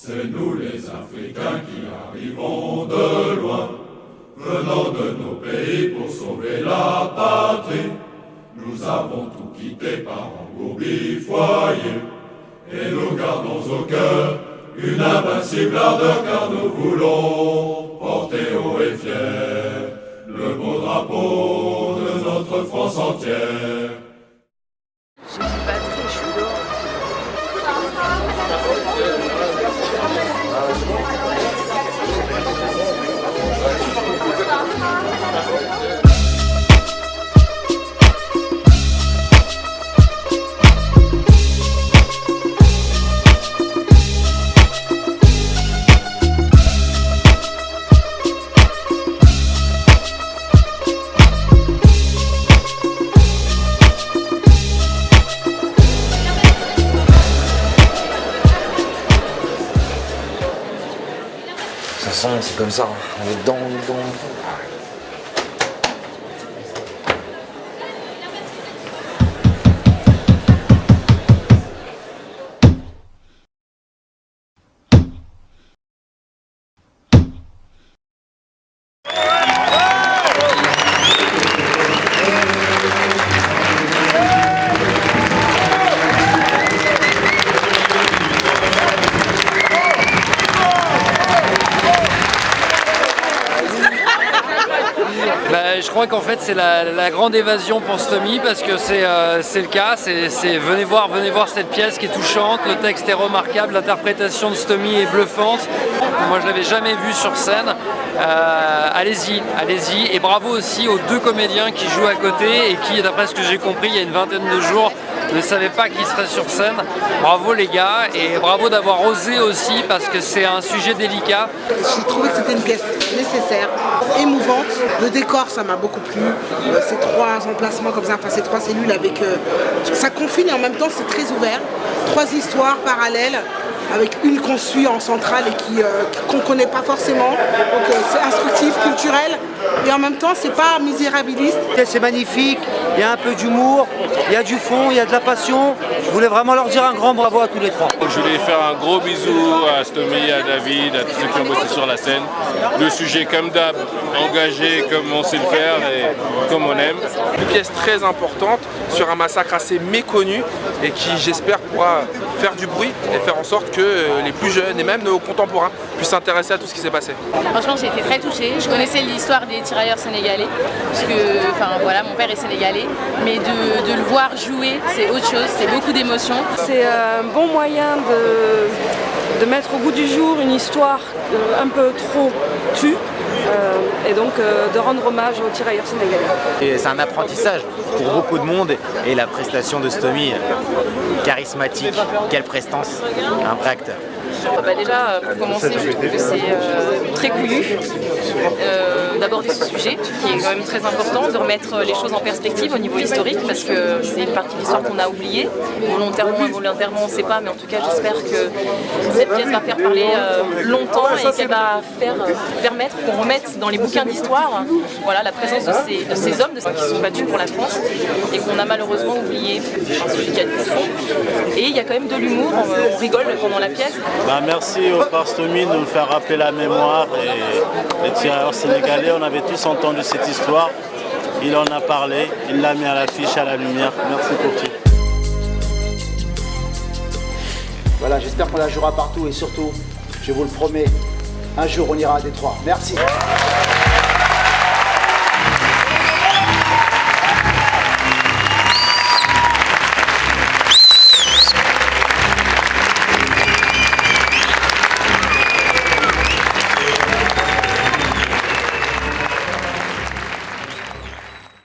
C'est nous les Africains qui arrivons de loin, venant de nos pays pour sauver la patrie. Nous avons tout quitté par engourdi foyer, et nous gardons au cœur une invincible ardeur, car nous voulons porter haut et fier le beau drapeau de notre France entière. J'ai dit batterie, je suis dehors. De toute façon, c'est comme ça, on est dedans. Je crois qu'en fait c'est la grande évasion pour Stomy, parce que c'est le cas, venez voir cette pièce qui est touchante, le texte est remarquable, l'interprétation de Stomy est bluffante. Moi je l'avais jamais vu sur scène. Allez-y, et bravo aussi aux deux comédiens qui jouent à côté et qui, d'après ce que j'ai compris il y a une vingtaine de jours, ne savaient pas qu'ils seraient sur scène. Bravo les gars, et bravo d'avoir osé aussi, parce que c'est un sujet délicat. J'ai trouvé que c'était une pièce nécessaire, émouvante. Le décor, ça m'a beaucoup plu. Ces trois emplacements comme ça, enfin ces trois cellules avec... ça confine et en même temps c'est très ouvert. Trois histoires parallèles, avec une qu'on suit en centrale et qu'on ne connaît pas forcément. Donc c'est instructif, culturel, et en même temps c'est pas misérabiliste. C'est magnifique, il y a un peu d'humour, il y a du fond, il y a de la passion. Je voulais vraiment leur dire un grand bravo à tous les trois. Je voulais faire un gros bisou à Stomy, à David, à tous ceux qui ont bossé sur la scène. Le sujet comme d'hab, engagé comme on sait le faire et comme on aime. Une pièce très importante sur un massacre assez méconnu et qui, j'espère, pourra faire du bruit et faire en sorte que les plus jeunes et même nos contemporains puissent s'intéresser à tout ce qui s'est passé. Franchement, j'ai été très touchée. Je connaissais l'histoire des tirailleurs sénégalais, parce que voilà, mon père est sénégalais, mais de le voir jouer, c'est autre chose, c'est beaucoup d'émotions. C'est un bon moyen de mettre au goût du jour une histoire un peu trop tue, et donc de rendre hommage aux tirailleurs sénégalais. Et c'est un apprentissage pour beaucoup de monde, et la prestation de Stomy, charismatique, quelle prestance, un vrai acteur. Déjà, pour commencer, je trouve que c'est très couillu d'aborder ce sujet qui est quand même très important, de remettre les choses en perspective au niveau historique, parce que c'est une partie de l'histoire qu'on a oubliée, volontairement ou involontairement, on ne sait pas, mais en tout cas j'espère que cette pièce va faire parler longtemps et qu'elle va permettre qu'on remette dans les bouquins d'histoire la présence de ces hommes qui se sont battus pour la France et qu'on a malheureusement oublié. C'est un sujet qui a du fond et il y a quand même de l'humour, on rigole pendant la pièce. Merci au frère Stomy de nous faire rappeler la mémoire, et les tirailleurs sénégalais, on avait tous entendu cette histoire, il en a parlé, il l'a mis à l'affiche, à la lumière. Merci pour tout. Voilà, j'espère qu'on la jouera partout et surtout, je vous le promets, un jour on ira à Détroit. Merci.